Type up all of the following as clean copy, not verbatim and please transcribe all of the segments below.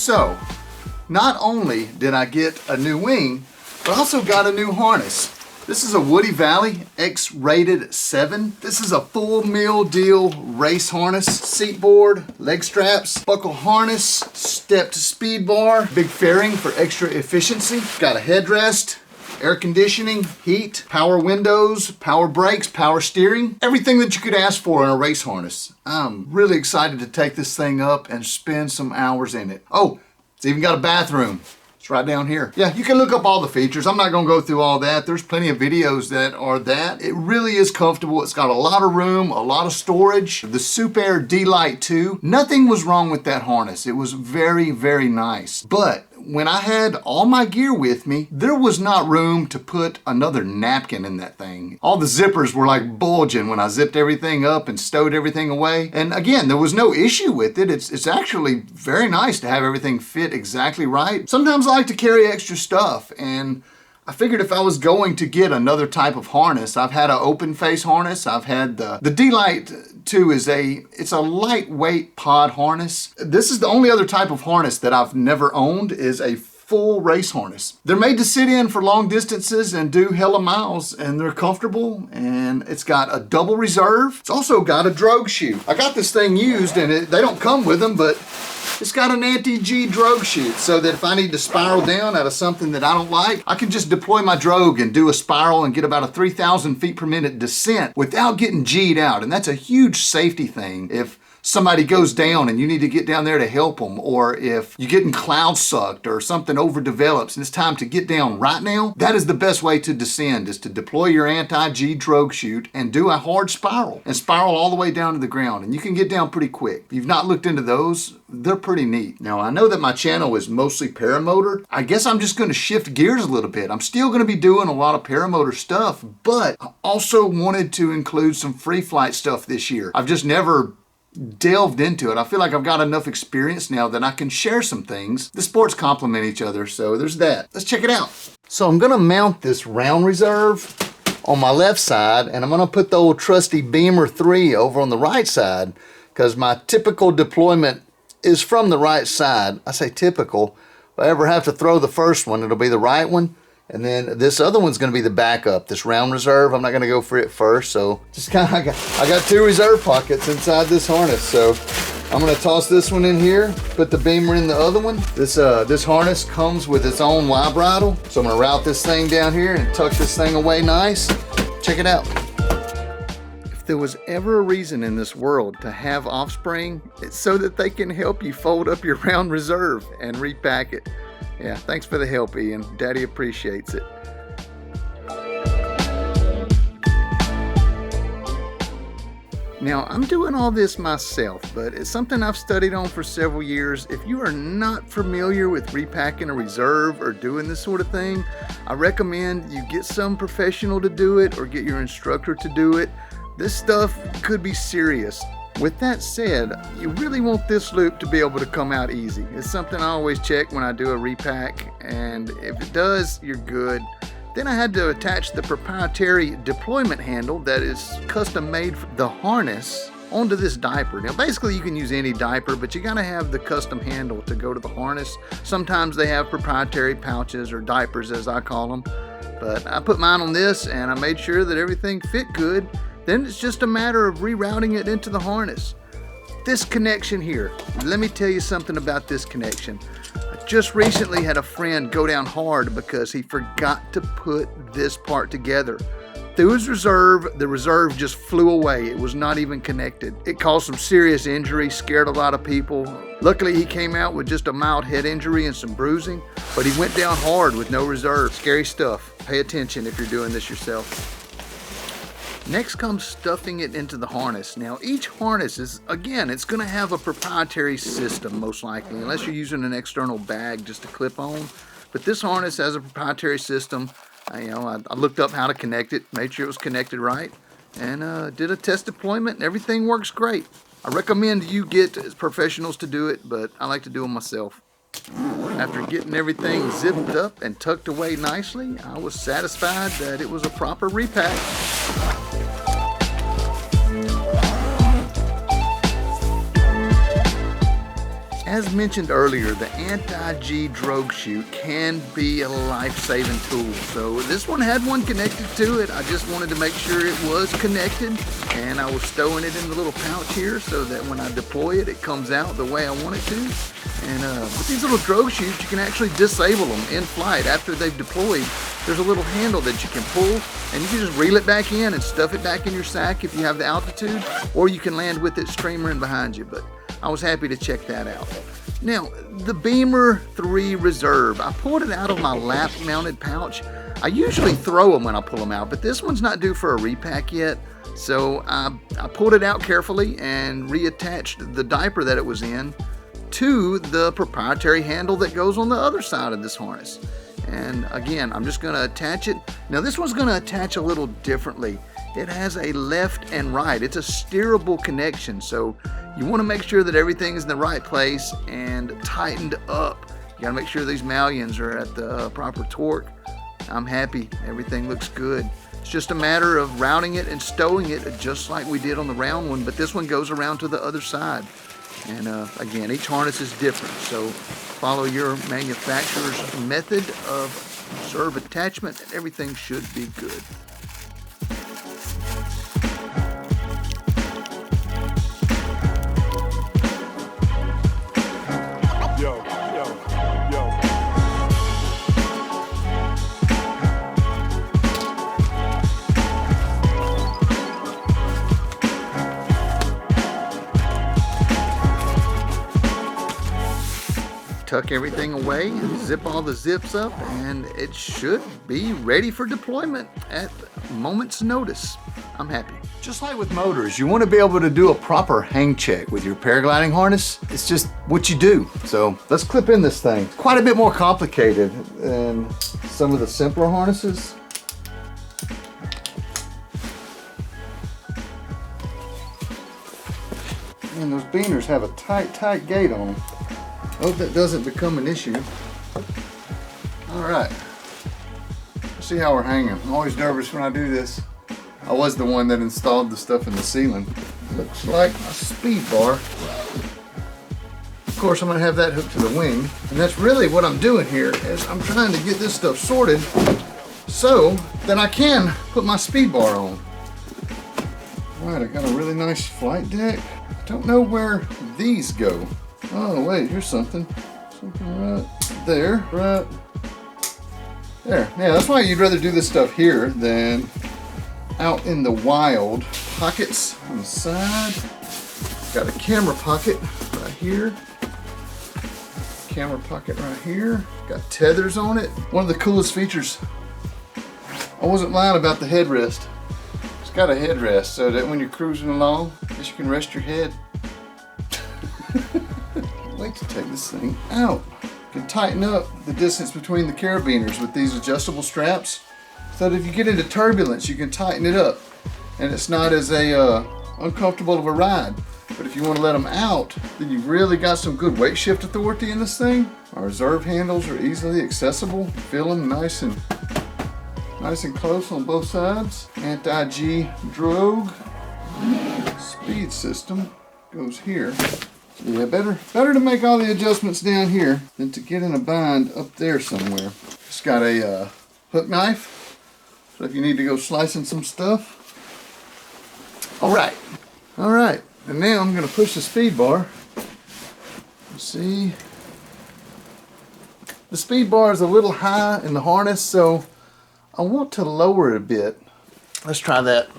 So, not only did I get a new wing, but I also got a new harness. This is a Woody Valley XR7. This is a full meal deal race harness. Seat board, leg straps, buckle harness, stepped speed bar, big fairing for extra efficiency. Got a headrest, air conditioning, heat, power windows, power brakes, power steering. Everything that you could ask for in a race harness. I'm really excited to take this thing up and spend some hours in it. Oh, it's even got a bathroom. It's right down here. Yeah, you can look up all the features. I'm not gonna go through all that. There's plenty of videos that are that. It really is comfortable. It's got a lot of room, a lot of storage. The Super D-Lite 2, nothing was wrong with that harness. It was very, very nice. But when I had all my gear with me, there was not room to put another napkin in that thing. All the zippers were like bulging when I zipped everything up and stowed everything away. And again, there was no issue with it. It's actually very nice to have everything fit exactly right. Sometimes I like to carry extra stuff, and I figured if I was going to get another type of harness, I've had an open face harness. I've had the D-Lite 2 it's a lightweight pod harness. This is the only other type of harness that I've never owned is a full race harness. They're made to sit in for long distances and do hella miles, and they're comfortable, and it's got a double reserve. It's also got a drogue chute. I got this thing used, and they don't come with them, but it's got an anti-G drogue chute, so that if I need to spiral down out of something that I don't like, I can just deploy my drogue and do a spiral and get about a 3,000 feet per minute descent without getting G'd out. And that's a huge safety thing if somebody goes down and you need to get down there to help them, or if you're getting cloud sucked or something overdevelops and it's time to get down right now. That is the best way to descend, is to deploy your anti-G drogue chute and do a hard spiral and spiral all the way down to the ground, and you can get down pretty quick. If you've not looked into those, they're pretty neat. Now, I know that my channel is mostly paramotor. I guess I'm just going to shift gears a little bit. I'm still going to be doing a lot of paramotor stuff, but I also wanted to include some free flight stuff this year. I've just never delved into it. I feel like I've got enough experience now that I can share some things. The sports complement each other, so there's that. Let's check it out. So I'm gonna mount this round reserve on my left side, and I'm gonna put the old trusty Beamer 3 over on the right side, because my typical deployment is from the right side. I say typical. If I ever have to throw the first one, it'll be the right one. And then this other one's going to be the backup, this round reserve. I'm not going to go for it first, so just kind of, I got two reserve pockets inside this harness. So I'm going to toss this one in here, put the Beamer in the other one. This harness comes with its own Y bridle, so I'm going to route this thing down here and tuck this thing away nice. Check it out. If there was ever a reason in this world to have offspring, it's so that they can help you fold up your round reserve and repack it. Yeah, thanks for the help, Ian. Daddy appreciates it. Now, I'm doing all this myself, but it's something I've studied on for several years. If you are not familiar with repacking a reserve or doing this sort of thing, I recommend you get some professional to do it or get your instructor to do it. This stuff could be serious. With that said, you really want this loop to be able to come out easy. It's something I always check when I do a repack, and if it does, you're good. Then I had to attach the proprietary deployment handle that is custom made for the harness onto this diaper. Now basically you can use any diaper, but you gotta have the custom handle to go to the harness. Sometimes they have proprietary pouches or diapers, as I call them, but I put mine on this and I made sure that everything fit good. Then it's just a matter of rerouting it into the harness. This connection here, let me tell you something about this connection. I just recently had a friend go down hard because he forgot to put this part together. Through his reserve, the reserve just flew away. It was not even connected. It caused some serious injury, scared a lot of people. Luckily, he came out with just a mild head injury and some bruising, but he went down hard with no reserve. Scary stuff. Pay attention if you're doing this yourself. Next comes stuffing it into the harness. Now each harness is, again, it's going to have a proprietary system most likely, unless you're using an external bag just to clip on. But this harness has a proprietary system. I looked up how to connect it, made sure it was connected right, and did a test deployment, and everything works great. I recommend you get professionals to do it, but I like to do them myself. After getting everything zipped up and tucked away nicely, I was satisfied that it was a proper repack. As mentioned earlier, the anti-G drogue chute can be a life-saving tool. So this one had one connected to it. I just wanted to make sure it was connected, and I was stowing it in the little pouch here so that when I deploy it, it comes out the way I want it to. And with these little drogue chutes, you can actually disable them in flight after they've deployed. There's a little handle that you can pull, and you can just reel it back in and stuff it back in your sack if you have the altitude, or you can land with it streamering behind you. But I was happy to check that out. Now, the Beamer 3 Reserve, I pulled it out of my lap mounted pouch. I usually throw them when I pull them out, but this one's not due for a repack yet. So I pulled it out carefully and reattached the diaper that it was in to the proprietary handle that goes on the other side of this harness. And again, I'm just gonna attach it. Now this one's gonna attach a little differently. It has a left and right. It's a steerable connection, so you want to make sure that everything's in the right place and tightened up. You got to make sure these mullions are at the proper torque. I'm happy. Everything looks good. It's just a matter of routing it and stowing it just like we did on the round one, but this one goes around to the other side. And again, each harness is different, so follow your manufacturer's method of reserve attachment and everything should be good. Tuck everything away, zip all the zips up, and it should be ready for deployment at a moment's notice. I'm happy. Just like with motors, you want to be able to do a proper hang check with your paragliding harness. It's just what you do. So let's clip in this thing. It's quite a bit more complicated than some of the simpler harnesses. And those beaners have a tight gate on them. Hope that doesn't become an issue. All right, let's see how we're hanging. I'm always nervous when I do this. I was the one that installed the stuff in the ceiling. Looks like a speed bar. Of course, I'm gonna have that hooked to the wing. And that's really what I'm doing here, is I'm trying to get this stuff sorted so that I can put my speed bar on. All right, I got a really nice flight deck. I don't know where these go. Oh wait, here's something. Something right there, right there. Yeah, that's why you'd rather do this stuff here than out in the wild. Pockets on the side. Got a camera pocket right here. Camera pocket right here. Got tethers on it. One of the coolest features. I wasn't lying about the headrest. It's got a headrest so that when you're cruising along, I guess you can rest your head. Wait to take this thing out. You can tighten up the distance between the carabiners with these adjustable straps so that if you get into turbulence, you can tighten it up and it's not as uncomfortable of a ride. But if you want to let them out, then you've really got some good weight shift authority in this thing. Our reserve handles are easily accessible. Feel them nice and close on both sides. Anti-G drogue speed system goes here. Yeah, better to make all the adjustments down here than to get in a bind up there somewhere. It's got a hook knife, so if you need to go slicing some stuff. All right, and now I'm gonna push the speed bar. See, the speed bar is a little high in the harness, so I want to lower it a bit. Let's try that.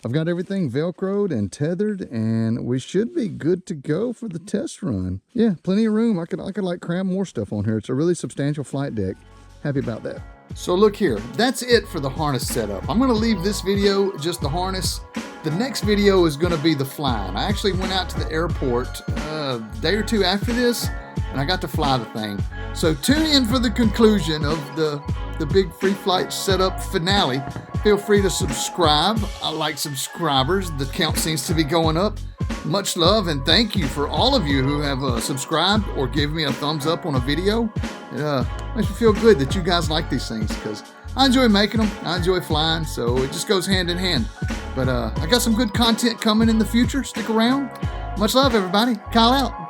I've got everything Velcroed and tethered, and we should be good to go for the test run. Yeah, plenty of room. I could like cram more stuff on here. It's a really substantial flight deck. Happy about that. So look here, that's it for the harness setup. I'm gonna leave this video just the harness. The next video is gonna be the flying. I actually went out to the airport a day or two after this, and I got to fly the thing. So tune in for the conclusion of the big free flight setup finale. Feel free to subscribe. I like subscribers. The count seems to be going up. Much love and thank you for all of you who have subscribed or gave me a thumbs up on a video. It makes me feel good that you guys like these things because I enjoy making them. I enjoy flying, so it just goes hand in hand. But I got some good content coming in the future. Stick around. Much love, everybody. Kyle out.